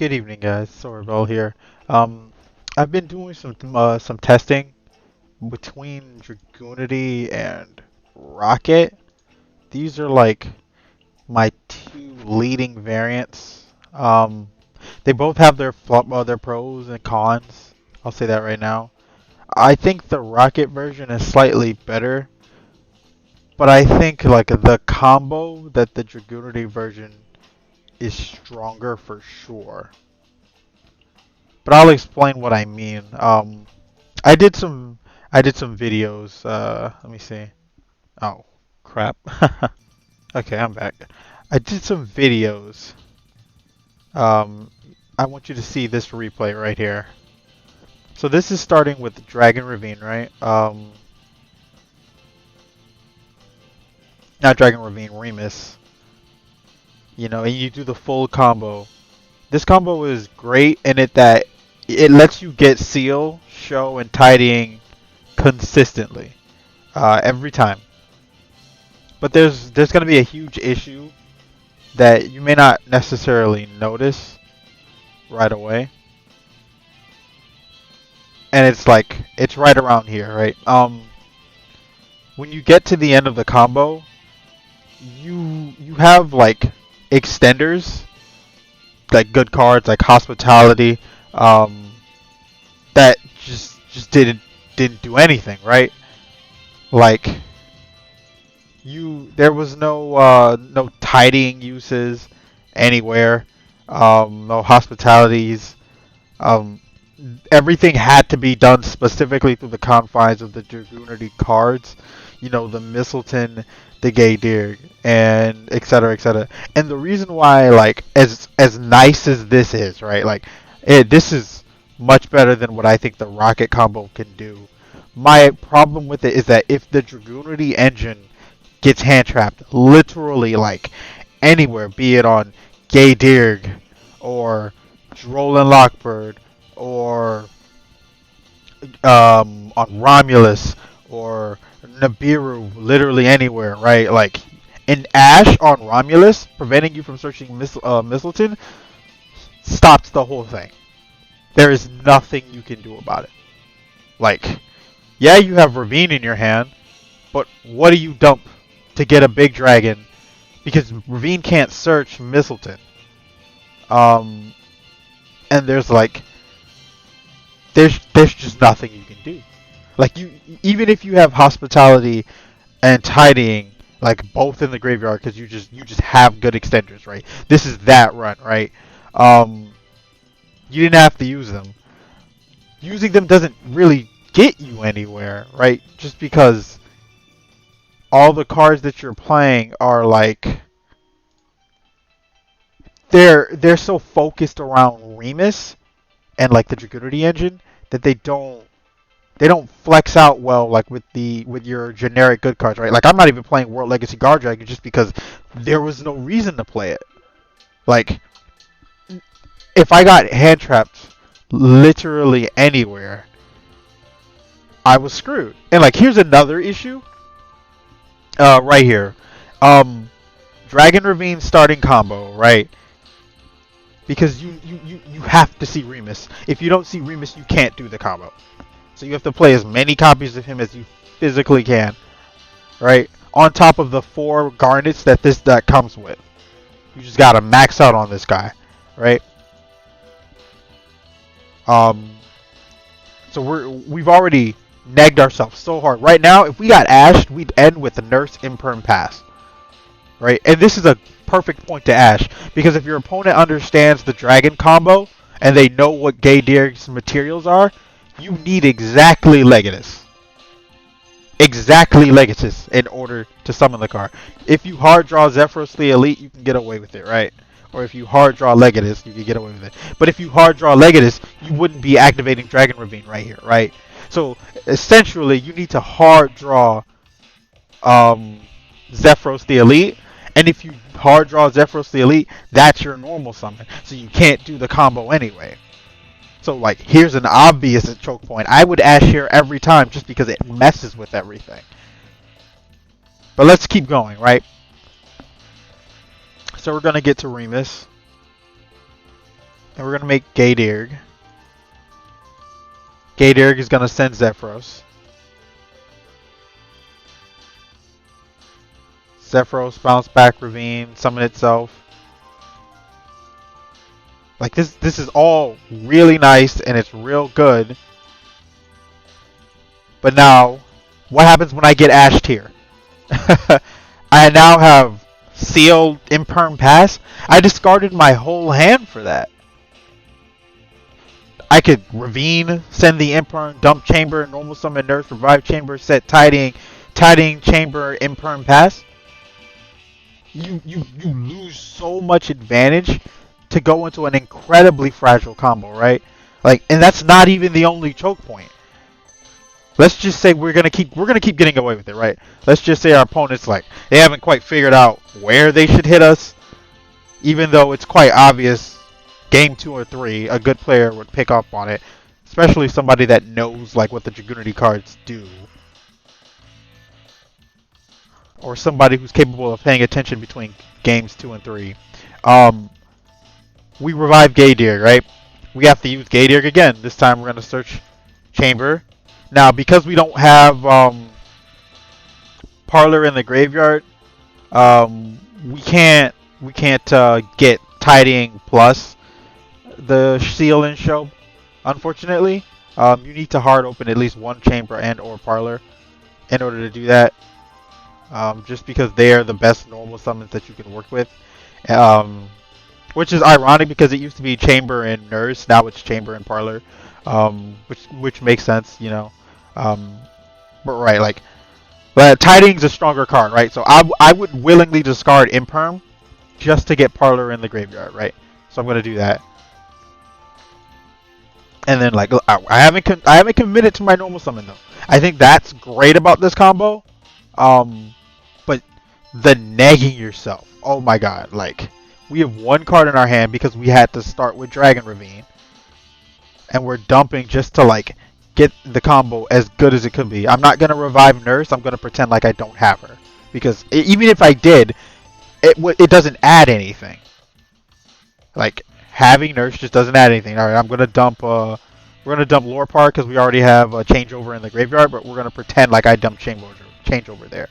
Good evening, guys. Sorbel here. Um, I've been doing some testing between Dragunity and Rokket. These are like my two leading variants. They both have their pros and cons. I'll say that right now. I think the Rokket version is slightly better, but I think like the combo that the Dragunity version is stronger for sure. But I'll explain what I mean. I did some I did some videos. Let me see. Oh, crap. Okay, I'm back. I did some videos. Um, I want you to see this replay right here. So this is starting with Dragon Ravine, right? Not Dragon Ravine, Remus. You know, and you do the full combo. This combo is great in it that it lets you get seal, show, and tidying consistently, every time. But there's going to be a huge issue that you may not necessarily notice right away, and it's right around here, right? When you get to the end of the combo, you have like extenders, like good cards like hospitality, um, that just didn't do anything, right? Like there was no tidying uses anywhere, no hospitalities. Um, Everything had to be done specifically through the confines of the Dragunity cards. You know, the Mistleton, the Gaydir, and et cetera, et cetera. And the reason why, like, as nice as this is, right? Like, this is much better than what I think the Rokket combo can do. My problem with it is that if the Dragunity engine gets hand trapped, literally like anywhere, be it on Gaydir or Droll and Lockbird or on Romulus or Nibiru, literally anywhere, right? Like an Ash on Romulus, preventing you from searching Mistleton, stops the whole thing. There is nothing you can do about it. Like, yeah, you have Ravine in your hand, but what do you dump to get a big dragon? Because Ravine can't search Mistleton. Um, and there's just nothing you can do. Like even if you have hospitality and tidying, like both in the graveyard, because you just have good extenders, right? This is that run, right? Um, you didn't have to use them. Using them doesn't really get you anywhere, right? Just because all the cards that you're playing are like they're so focused around Remus and like the Dragunity engine that they don't flex out well like with your generic good cards, right? Like I'm not even playing World Legacy Guard Dragon just because there was no reason to play it. Like if I got hand trapped literally anywhere, I was screwed. And like here's another issue. Right here. Um Dragon Ravine starting combo, right? Because you have to see Remus. If you don't see Remus, you can't do the combo. So you have to play as many copies of him as you physically can, right? On top of the 4 garnets that comes with. You just gotta max out on this guy, right? Um, so we've already negged ourselves so hard. Right now, if we got ashed, we'd end with the Nurse Imperm Pass, right? And this is a perfect point to ash because if your opponent understands the dragon combo and they know what Gaydir's materials are, you need exactly Legatus. Exactly Legatus in order to summon the card. If you hard draw Zephyros the Elite, you can get away with it, right? Or if you hard draw Legatus, you can get away with it. But if you hard draw Legatus, you wouldn't be activating Dragon Ravine right here, right? So essentially, you need to hard draw Zephyros the Elite. And if you hard draw Zephyros the Elite, that's your normal summon. So you can't do the combo anyway. So like, here's an obvious choke point. I would Ash here every time just because it messes with everything. But let's keep going, right? So we're going to get to Remus. And we're gonna make Gaydirg. Gaydirg is gonna send Zephyros. Zephyros bounce back Ravine, summon itself. Like this is all really nice and it's real good. But now, what happens when I get Ashed here? I now have sealed Imperm Pass. I discarded my whole hand for that. I could Ravine, send the Imperm, dump chamber, normal summon nurse, revive chamber, set tidying chamber, Imperm Pass. You lose so much advantage to go into an incredibly fragile combo, right? Like, and that's not even the only choke point. Let's just say we're gonna keep getting away with it, right? Let's just say our opponents, like, they haven't quite figured out where they should hit us, even though it's quite obvious. Game 2 or 3, a good player would pick up on it, especially somebody that knows like what the Dragunity cards do, or somebody who's capable of paying attention between games 2 and 3. We revive Gaydirg, right? We have to use Gaydirg again. This time we're gonna search chamber. Now, because we don't have Parlor in the graveyard, we can't get Tidying plus the seal and show. Unfortunately, you need to hard open at least one chamber and or Parlor in order to do that. Just because they are the best normal summons that you can work with. Which is ironic because it used to be Chamber and Nurse, now it's Chamber and Parlor, which makes sense, you know. But right, like, Tiding's a stronger card, right? So I would willingly discard Imperm just to get Parlor in the graveyard, right? So I'm gonna do that. And then like I haven't committed to my normal summon though. I think that's great about this combo. But the nagging yourself, oh my god, like. We have one card in our hand because we had to start with Dragon Ravine. And we're dumping just to like get the combo as good as it could be. I'm not going to revive Nurse. I'm going to pretend like I don't have her. Because even if I did, it doesn't add anything. Like having Nurse just doesn't add anything. Alright, I'm going to dump we're going to dump Lore Park because we already have a changeover in the graveyard. But we're going to pretend like I dumped changeover there.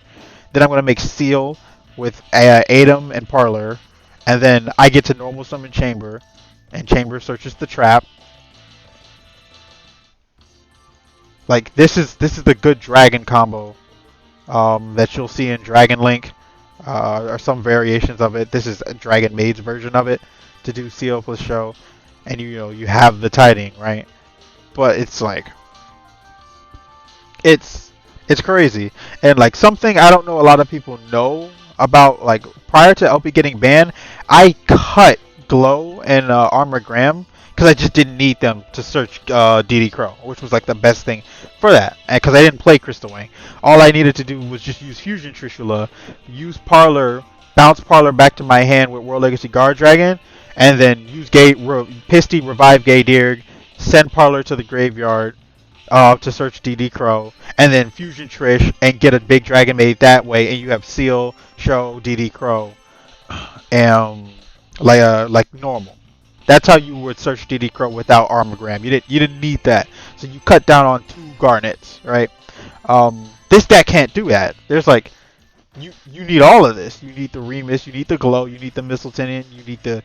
Then I'm going to make Seal with Adam and Parlor. And then I get to normal summon Chamber, and Chamber searches the trap. Like this is the good dragon combo that you'll see in Dragon Link, or some variations of it. This is a Dragonmaid's version of it to do seal plus show, and you have the Tiding, right? But it's like it's crazy, and like something I don't know a lot of people know about, like prior to LP getting banned, I cut Glow and Armor Graham because I just didn't need them to search DD Crow, which was like the best thing for that. And because I didn't play Crystal Wing, all I needed to do was just use Fusion Trishula, use Parlor, bounce Parlor back to my hand with World Legacy Guard Dragon, and then use Pisty, revive Gaydirg, send Parlor to the graveyard to search DD Crow, and then Fusion Trish and get a big Dragonmaid that way, and you have Seal, Show, DD Crow, like normal. That's how you would search DD Crow without Armogram. You didn't need that, so you cut down on 2 Garnets, right? This deck can't do that. There's like you need all of this. You need the Remus, you need the Glow, you need the Mistleton, you need the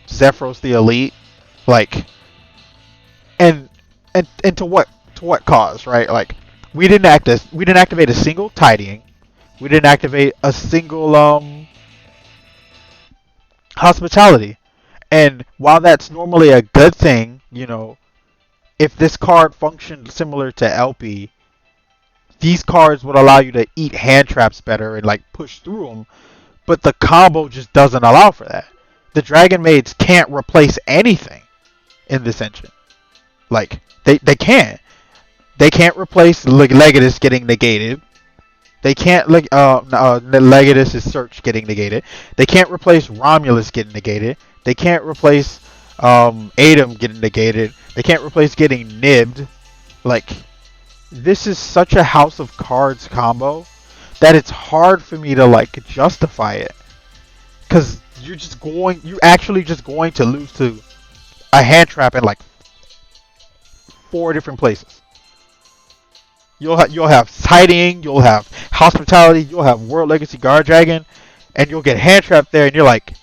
Zephyros, the Elite, like. And to what cause, right? Like we didn't activate a single Tidying, we didn't activate a single Hospitality, and while that's normally a good thing, if this card functioned similar to LP, these cards would allow you to eat hand traps better and like push through them, but the combo just doesn't allow for that. The Dragonmaids can't replace anything in this engine. Like, they can't. They can't replace Legatus getting negated. They can't, Legatus' search getting negated. They can't replace Romulus getting negated. They can't replace Adam getting negated. They can't replace getting nibbed. Like, this is such a House of Cards combo that it's hard for me to, like, justify it. Because you're actually just going to lose to a hand trap in like four different places. You'll have sighting, you'll have hospitality, you'll have world legacy guard dragon, and you'll get hand trapped there, and you're like,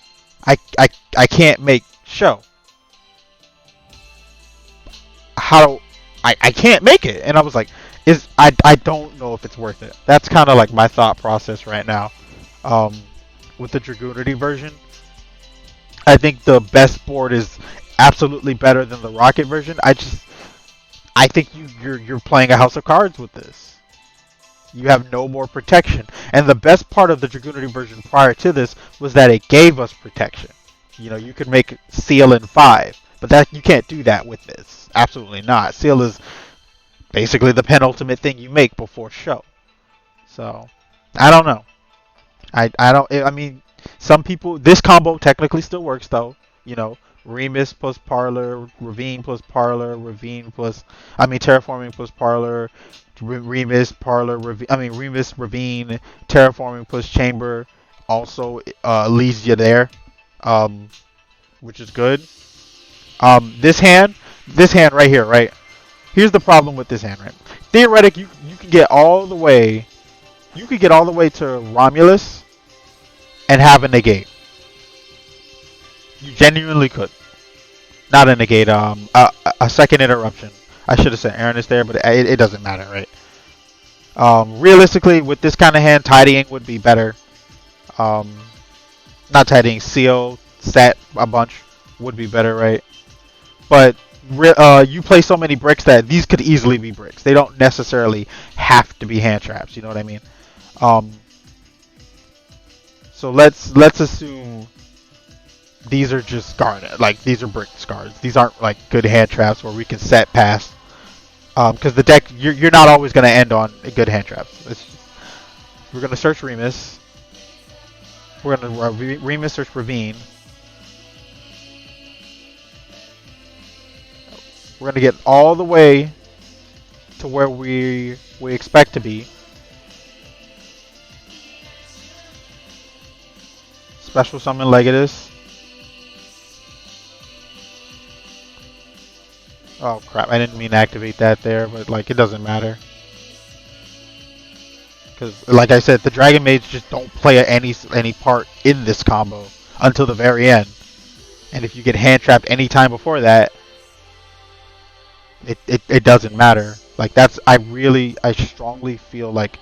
I can't make show. How I can't make it, and I was like, I don't know if it's worth it. That's kind of like my thought process right now. Um, with the Dragunity version, I think the best board is absolutely better than the Rokket version. I think you're playing a house of cards with this. You have no more protection. And the best part of the Dragunity version prior to this was that it gave us protection. You know, you could make Seal in 5, but that you can't do that with this. Absolutely not. Seal is basically the penultimate thing you make before show. So, I don't know. I mean, some people, this combo technically still works though. You know, Remus plus Parlor, Ravine plus Parlor, Ravine plus, I mean, Terraforming plus Parlor, Remus, Parlor, Remus, Ravine, Terraforming plus Chamber also leaves you there, which is good. This hand right here, right? Here's the problem with this hand, right? Theoretically, you can get all the way, to Romulus and have a negate. You genuinely could. Not a negate, a second interruption. I should have said Aranis there, but it doesn't matter, right? Realistically, with this kind of hand, tidying would be better. Not tidying, seal, set a bunch would be better, right? But you play so many bricks that these could easily be bricks. They don't necessarily have to be hand traps. You know what I mean? So let's assume these are just guarded, like these are brick cards. These aren't like good hand traps where we can set past. Because the deck, you're not always going to end on a good hand traps. We're going to search Remus. We're going to Remus search Ravine. We're going to get all the way to where we expect to be. Special summon Legatus. Oh crap, I didn't mean to activate that there, but like it doesn't matter. Because like I said, the Dragonmaids just don't play any part in this combo until the very end. And if you get hand trapped any time before that, it doesn't matter. Like I strongly feel like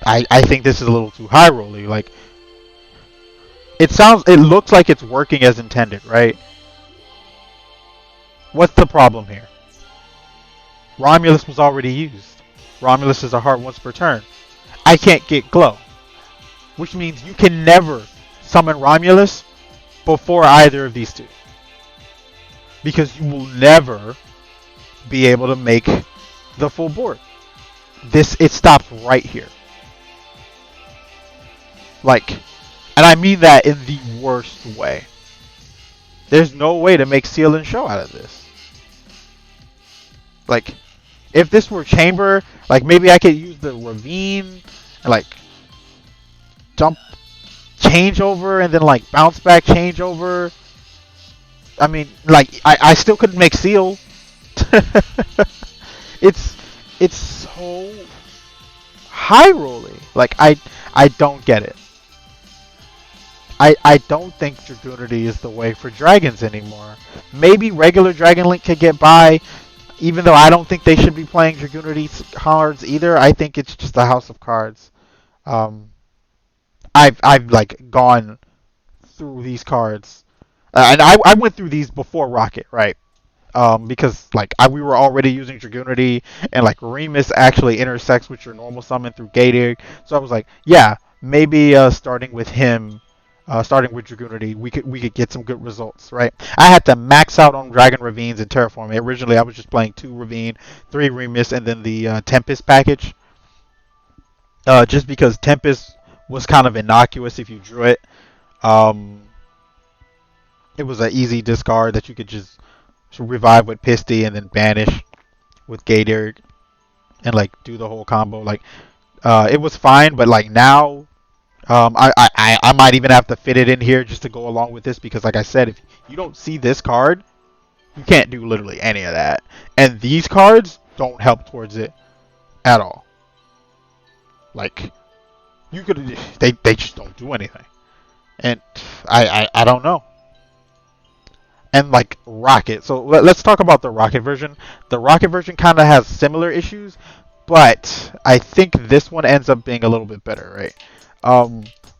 I think this is a little too high rolly. Like it looks like it's working as intended, right? What's the problem here? Romulus was already used. Romulus is a heart once per turn. I can't get glow, which means you can never summon Romulus before either of these two, because you will never be able to make the full board. It stops right here. Like, and I mean that in the worst way. There's no way to make Seal and Show out of this. Like, if this were Chamber, like maybe I could use the Ravine and like jump, change over, and then like bounce back, change over. I mean, like I still couldn't make Seal. it's so high rolling. Like I don't get it. I don't think Dragunity is the way for dragons anymore. Maybe regular Dragon Link could get by, even though I don't think they should be playing Dragunity cards either. I think it's just a house of cards. I've like gone through these cards, and I went through these before Rokket, right? Because like we were already using Dragunity, and like Remus actually intersects with your normal summon through Gator. So I was like, yeah, maybe starting with him. Starting with Dragunity, we could get some good results, right? I had to max out on Dragon Ravines and Terraforming. Originally, I was just playing 2 Ravine, 3 Remus, and then the Tempest package. Just because Tempest was kind of innocuous if you drew it. It was an easy discard that you could just revive with Pisty and then banish with Gator and like do the whole combo. Like, it was fine, but like now, I might even have to fit it in here just to go along with this because, like I said, if you don't see this card, you can't do literally any of that. And these cards don't help towards it at all. Like, you could, they just don't do anything. And I don't know. And like Rokket. So let's talk about the Rokket version. The Rokket version kind of has similar issues, but I think this one ends up being a little bit better, right?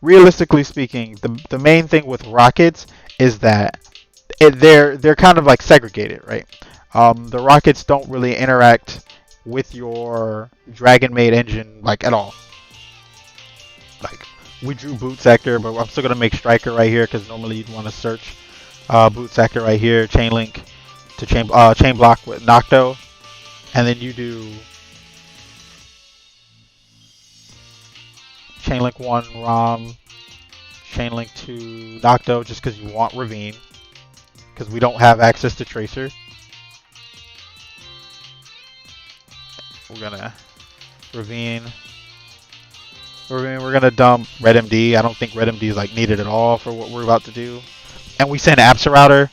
Realistically speaking, the main thing with Rockets is that they're kind of like segregated, right? The Rockets don't really interact with your Dragonmaid engine like at all. Like we drew Boot Sector, but I'm still gonna make Striker right here because normally you'd want to search Boot Sector right here, Chain Link to Chain Block with Nocto, and then you do Chain Link 1 Rom, Chain Link 2 Nocto just because you want Ravine, because we don't have access to Tracer. We're gonna Ravine. We're gonna dump Red MD. I don't think Red MD is like needed at all for what we're about to do. And we send Absolouter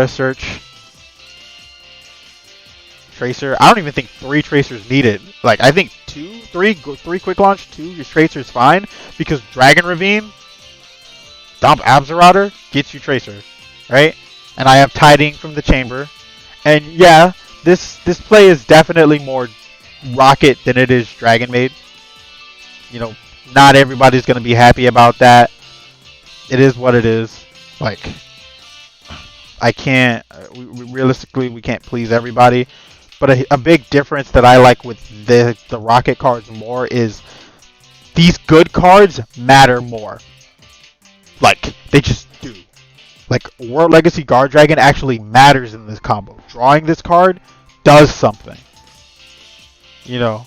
search. Tracer. I don't even think 3 Tracers needed. Like I think 3 quick launch, 2 Tracers fine because Dragon Ravine, dump Absolouter, gets you Tracer, right? And I have Tiding from the chamber, and yeah, this play is definitely more Rokket than it is Dragonmaid. You know, not everybody's gonna be happy about that. It is what it is. Like, I can't. Realistically, we can't please everybody. But a big difference that I like with the Rokket cards more is these good cards matter more. Like, they just do. Like, World Legacy Guard Dragon actually matters in this combo. Drawing this card does something. You know,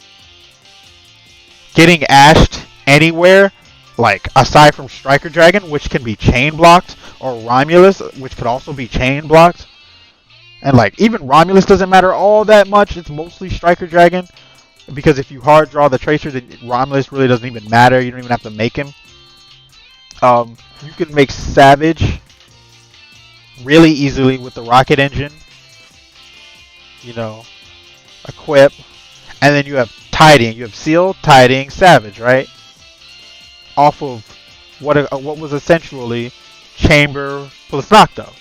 getting ashed anywhere, like aside from Striker Dragon, which can be chain blocked, or Romulus, which could also be chain blocked. And like even Romulus doesn't matter all that much. It's mostly Striker Dragon, because if you hard draw the Tracer, then Romulus really doesn't even matter. You don't even have to make him. You can make Savage really easily with the Rokket engine. You know, equip, and then you have Tiding. You have Seal, Tiding, Savage, right? Off of what was essentially Chamber plus Nocto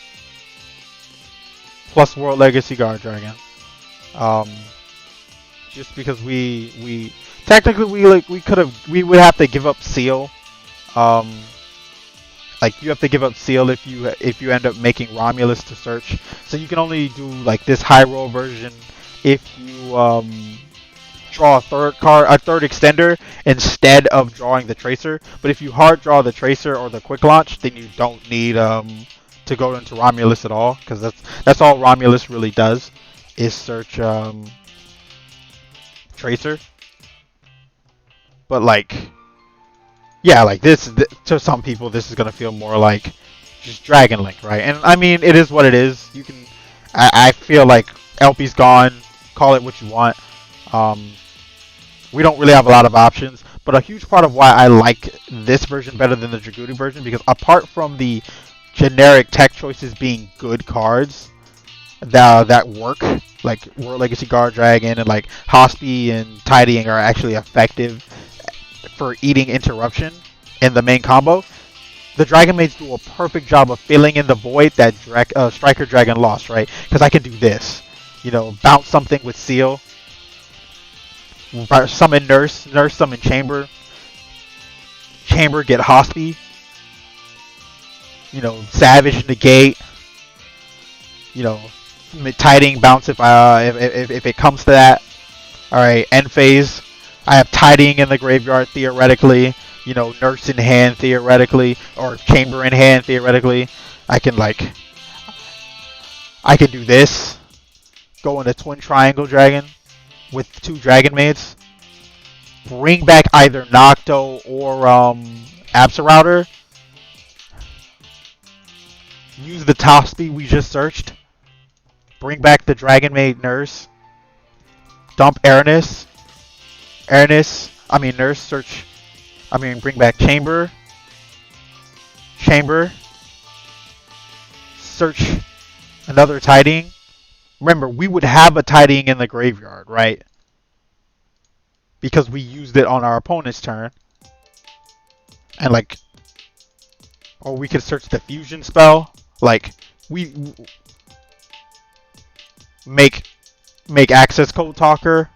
plus World Legacy Guard Dragon. Just because we technically we would have to give up Seal. Like you have to give up Seal if you end up making Romulus to search. So you can only do like this high roll version if you draw a third extender instead of drawing the Tracer. But if you hard draw the Tracer or the quick launch, then you don't need to go into Romulus at all, because that's all Romulus really does is search Tracer. But like, yeah, like this to some people this is gonna feel more like just Dragon Link, right? And I mean, it is what it is. You can, I feel like LP's gone. Call it what you want. We don't really have a lot of options, but a huge part of why I like this version better than the Dragunity version, because apart from the generic tech choices being good cards that work, like World Legacy Guard Dragon and like Hospi and Tidying are actually effective for eating interruption in the main combo, the Dragonmaids do a perfect job of filling in the void that Striker Dragon lost, right? Because I can do this, you know, bounce something with Seal, summon Nurse summon Chamber, get Hospi, you know, Savage negate, you know, Tiding bounce if it comes to that. All right, end phase. I have Tiding in the graveyard theoretically, you know, Nurse in hand theoretically, or Chamber in hand theoretically. I can do this, go into Twin Triangle Dragon with 2 Dragonmaids, bring back either Nocto or Absolouter, use the top speed we just searched, bring back the Dragonmaid Nurse, dump Nurse, search I mean, bring back Chamber. Chamber. Search another Tiding. Remember, we would have a Tiding in the graveyard, right? Because we used it on our opponent's turn. And like, or we could search the fusion spell. Like, we make access code talker.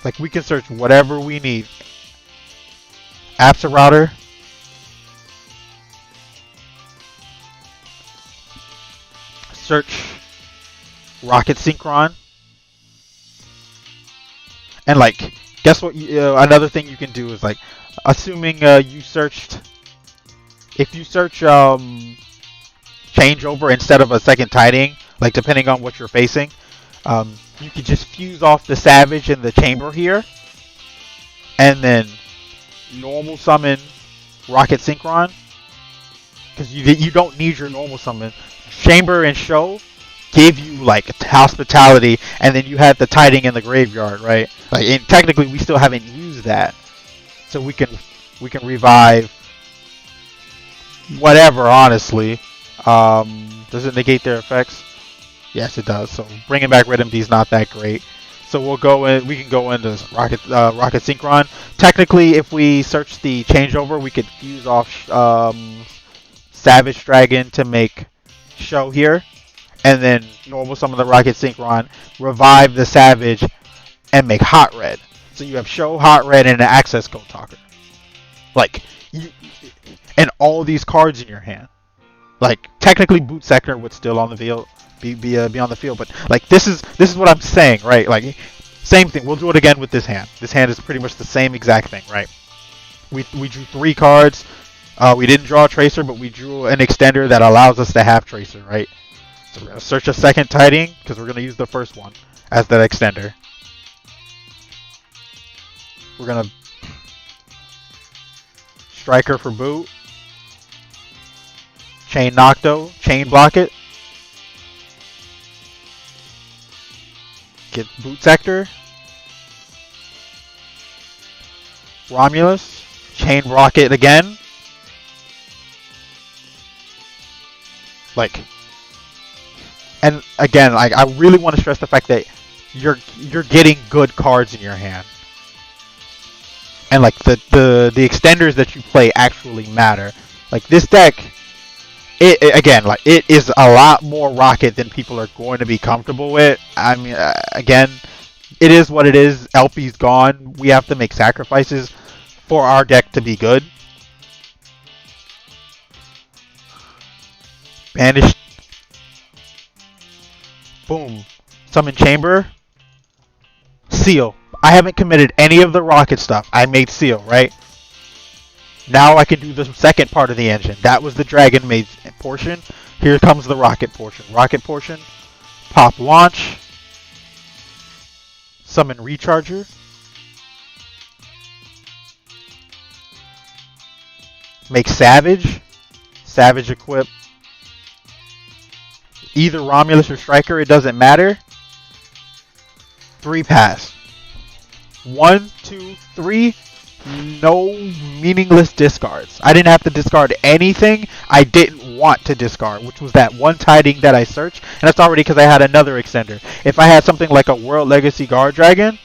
Like, we can search whatever we need. Apps router. Search Rokket Synchron. And like, guess what? Another thing you can do is like, assuming you searched, if you search changeover instead of a second Tiding, like depending on what you're facing, you could just fuse off the Savage in the chamber here, and then normal summon Rokket Synchron, because you don't need your normal summon. Chamber and Show give you like hospitality, and then you have the Tiding in the graveyard, right? Like, and technically we still haven't used that, so we can revive whatever. Honestly, does it negate their effects? Yes, it does. So bringing back Red MD is not that great. So we'll go in. We can go into Rokket Synchron. Technically, if we search the changeover, we could fuse off Savage Dragon to make Show here, and then normal summon the Rokket Synchron, revive the Savage, and make Hot Red. So you have Show, Hot Red, and an access code talker. Like, and all these cards in your hand. Like, technically, Boot Sector would still on the field, be on the field, but like this is what I'm saying, right? Like, same thing. We'll do it again with this hand. This hand is pretty much the same exact thing, right? We drew 3 cards. We didn't draw a Tracer, but we drew an extender that allows us to have Tracer, right? So we're going to search a second Tiding, because we're going to use the first one as that extender. We're going to Striker for boot. Chain Nocto, Chain Block it. Get Boot Sector. Romulus, Chain Rokket again. Like, and again, like, I really want to stress the fact that you're getting good cards in your hand, and like the extenders that you play actually matter. Like, this deck, it again, like, it is a lot more Rokket than people are going to be comfortable with. I mean, again, it is what it is. LP's gone. We have to make sacrifices for our deck to be good. Banish. Boom. Summon Chamber. Seal. I haven't committed any of the Rokket stuff. I made Seal, right? Now I can do the second part of the engine. That was the Dragonmaid portion. Here comes the Rokket portion. Rokket portion. Pop Launch. Summon Recharger. Make Savage. Savage equip. Either Romulus or Striker, it doesn't matter. 3 pass. 1, 2, 3. No meaningless discards. I didn't have to discard anything I didn't want to discard, which was that one Tiding that I searched, and that's already because I had another extender. If I had something like a World Legacy Guard Dragon,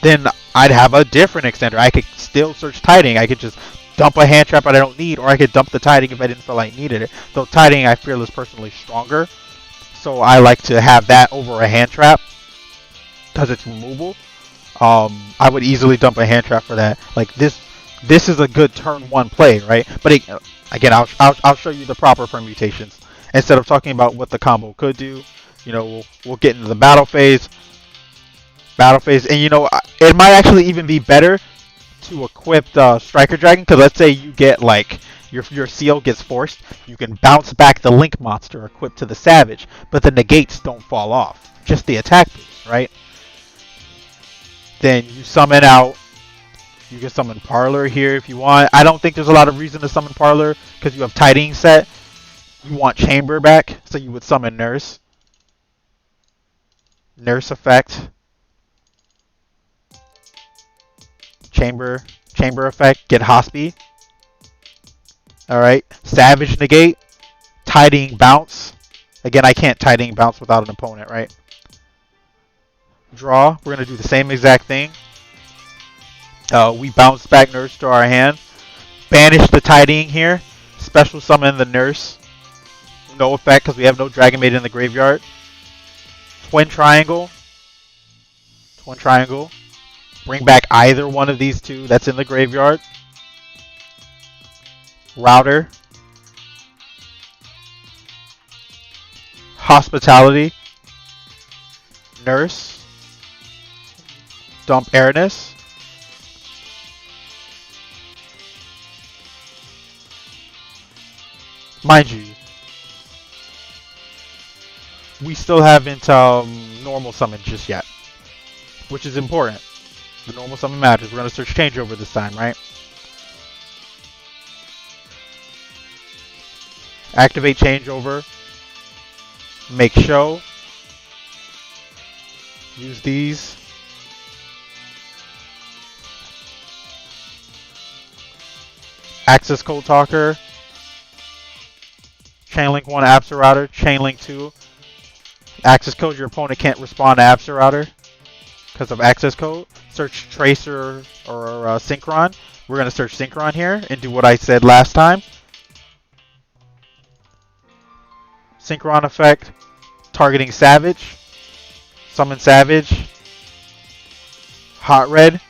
then I'd have a different extender. I could still search Tiding. I could just dump a hand trap I don't need, or I could dump the Tiding if I didn't feel like I needed it. Though Tiding I feel is personally stronger, so I like to have that over a hand trap because it's removal. I would easily dump a hand trap for that. Like, this is a good turn 1 play, right? But again, I'll show you the proper permutations instead of talking about what the combo could do. You know, we'll get into the battle phase. And you know, it might actually even be better to equip the Striker Dragon, because let's say you get like your seal gets forced, you can bounce back the Link monster equipped to the Savage, but the negates don't fall off, just the attack boost, right? Then you summon out. You can summon Parlor here if you want. I don't think there's a lot of reason to summon Parlor because you have Tiding set. You want Chamber back, so you would summon Nurse. Nurse effect. chamber effect, get Hospi. Alright, Savage negate, Tidying bounce. Again, I can't Tidying bounce without an opponent, right? Draw, we're going to do the same exact thing. We bounce back Nurse to our hand. Banish the Tidying here. Special summon the Nurse. No effect because we have no Dragonmaid in the graveyard. Twin Triangle. Twin Triangle. Bring back either one of these two that's in the graveyard. Router. Hospitality. Nurse. Dump Airness. Mind you, we still haven't normal summoned just yet, which is important. The normal summon matters. We're going to search changeover this time, right? Activate changeover. Make show. Use these. Access code talker. Chainlink 1 Router, Chainlink 2. Access code, your opponent can't respond to Router because of access code. Search Tracer or Synchron. We're going to search Synchron here and do what I said last time. Synchron effect, targeting Savage. Summon Savage. Hot Red.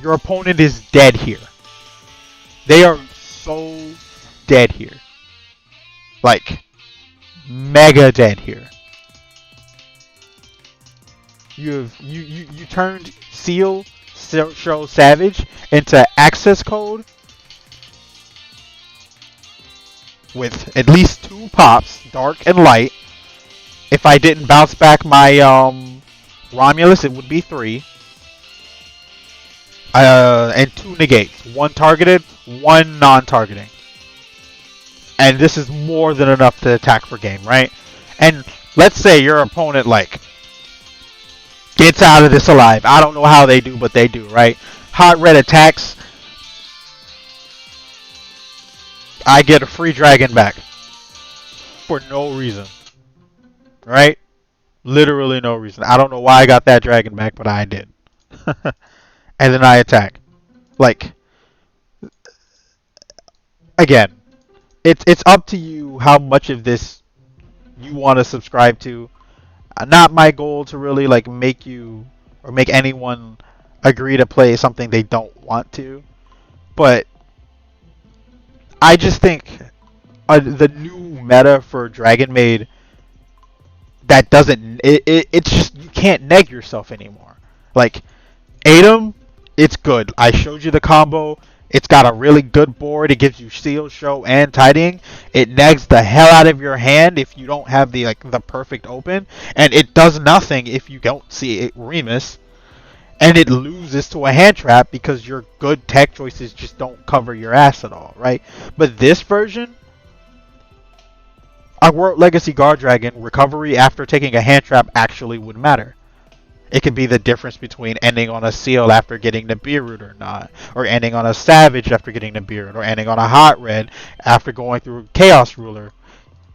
Your opponent is dead here. They are so dead here. Like, mega dead here. You turned Seal Show Savage into access code with at least 2 pops, dark and light. If I didn't bounce back my Romulus, it would be 3. And 2 negates. 1 targeted, 1 non-targeting. And this is more than enough to attack for game, right? And let's say your opponent, like, gets out of this alive. I don't know how they do, but they do, right? Hot Red attacks. I get a free dragon back. For no reason. Right? Literally no reason. I don't know why I got that dragon back, but I did. And then I attack. Like, again, it's up to you how much of this you want to subscribe to. Not my goal to really like make you or make anyone agree to play something they don't want to, but I just think the new meta for Dragonmaid that doesn't it's just you can't neg yourself anymore. Like Atom, it's good. I showed you the combo. It's got a really good board. It gives you Seal, Show, and Tidying. It negs the hell out of your hand if you don't have the the perfect open, and it does nothing if you don't see it Remus, and it loses to a hand trap because your good tech choices just don't cover your ass at all, right? But this version, a World Legacy Guard Dragon recovery after taking a hand trap actually would matter. It could be the difference between ending on a Seal after getting the Nibiru or not, or ending on a Savage after getting the Nibiru, or ending on a Hot Red after going through Chaos Ruler.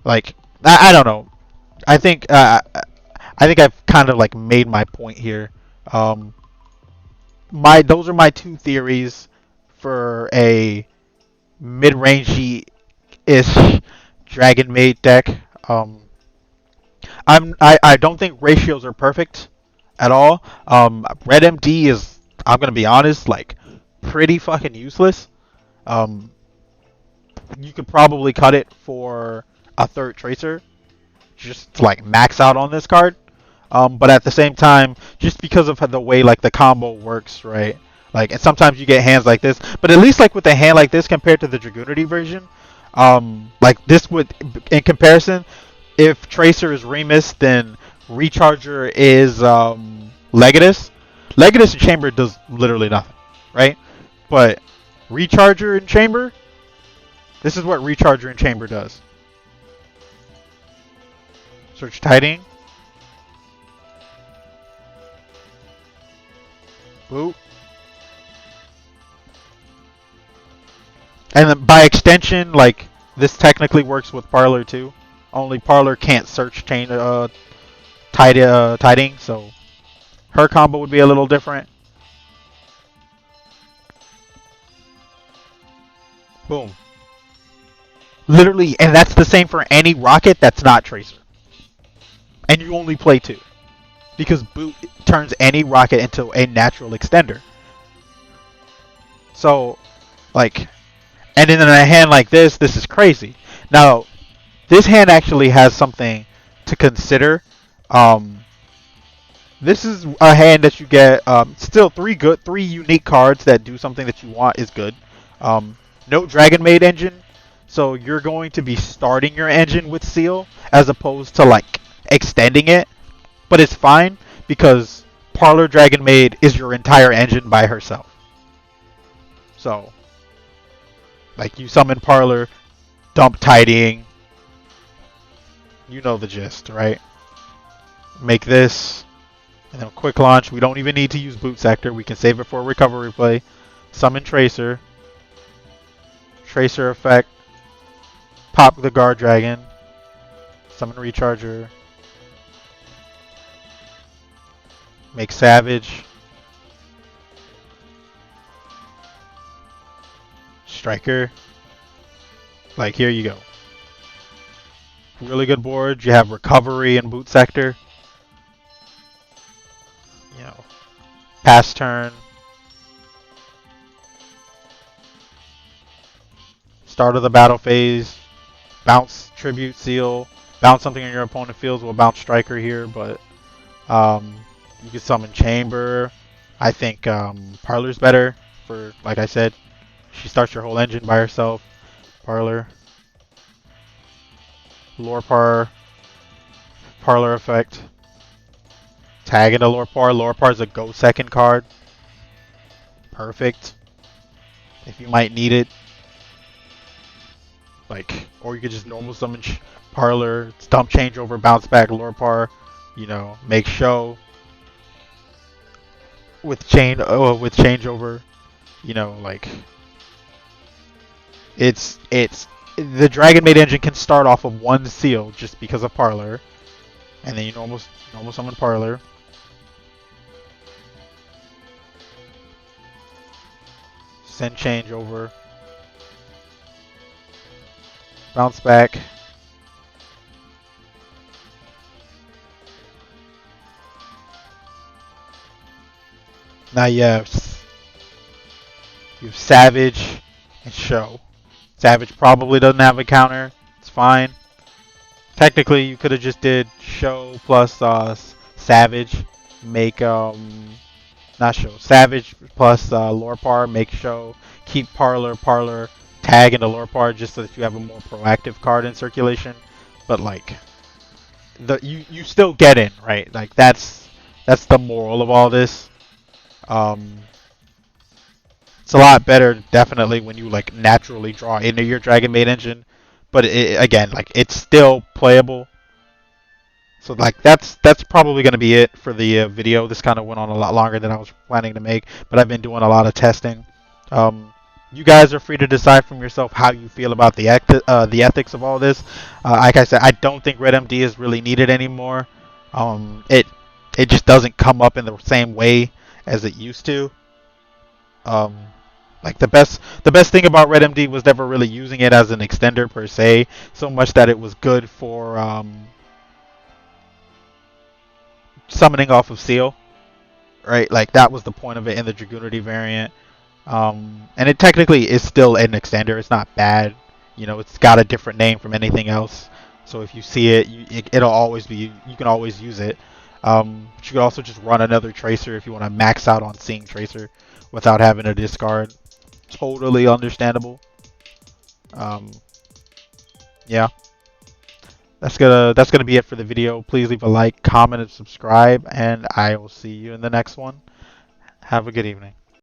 Like, I don't know. I think I've kind of like made my point here. Those are my 2 theories for a mid-rangey-ish Dragonmaid deck. I don't think ratios are perfect at all. Red MD is, I'm gonna be honest, like pretty fucking useless. You could probably cut it for a 3rd Tracer, just to like max out on this card. But at the same time, just because of the way like the combo works, right? Like, and sometimes you get hands like this, but at least like with a hand like this compared to the Dragunity version, like this would, in comparison, if Tracer is Remus, then Recharger is Legatus. Legatus in Chamber does literally nothing, right? But Recharger in Chamber, this is what Recharger in Chamber does. Search Tidying. Boop. And then by extension, like this technically works with Parlor too. Only Parlor can't search chain tiding, so her combo would be a little different. Boom. Literally, and that's the same for any Rokket that's not Tracer. And you only play two. Because Boot turns any Rokket into a natural extender. So, like, and in a hand like this is crazy. Now, this hand actually has something to consider. This is a hand that you get, still three unique cards that do something that you want is good. No Dragonmaid engine, so you're going to be starting your engine with Seal as opposed to like extending it. But it's fine because Parlor Dragonmaid is your entire engine by herself. So, like you summon Parlor, dump tidying. You know the gist, right? Make this, and then quick launch. We don't even need to use Boot Sector. We can save it for a recovery play. Summon Tracer. Tracer effect. Pop the Guard Dragon. Summon Recharger. Make Savage. Striker. Like, here you go. Really good board. You have Recovery and Boot Sector. You know, pass turn. Start of the battle phase. Bounce Tribute Seal. Bounce something in your opponent fields. We'll bounce Striker here, but you can summon Chamber. I think Parlor's better for, like I said, she starts your whole engine by herself. Parlor. Lorpar. Parlor effect. Tag into Lorpar. Lorpar's a go second card. Perfect. If you might need it. Like, or you could just normal summon Parlor, stump changeover, bounce back Lorpar, you know, make show with changeover, you know, like it's the Dragonmaid engine can start off of one seal just because of Parlor, and then you normal summon Parlor. Send changeover. Bounce back. Now you have Savage and Show. Savage probably doesn't have a counter. It's fine. Technically, you could have just did Show plus Savage. Make not Show. Savage plus Lorpar. Make Show. Keep Parlor. Tag into Lorpar just so that you have a more proactive card in circulation. But like, you still get in, right? Like that's the moral of all this. It's a lot better, definitely, when you like naturally draw into your Dragonmaid engine. But again, like it's still playable. So like that's probably going to be it for the video. This kind of went on a lot longer than I was planning to make, but I've been doing a lot of testing. You guys are free to decide from yourself how you feel about the ethics of all this. Like I said, I don't think Red MD is really needed anymore. It just doesn't come up in the same way as it used to. Like the best thing about Red MD was never really using it as an extender per se, so much that it was good for summoning off of Seal, right? Like that was the point of it in the Dragunity variant. And it technically is still an extender. It's not bad. You know, it's got a different name from anything else. So if you see it, it'll always be. You can always use it. But you could also just run another Tracer if you want to max out on seeing Tracer without having to discard. Totally understandable. Yeah. That's gonna be it for the video. Please leave a like, comment, and subscribe, and I will see you in the next one. Have a good evening.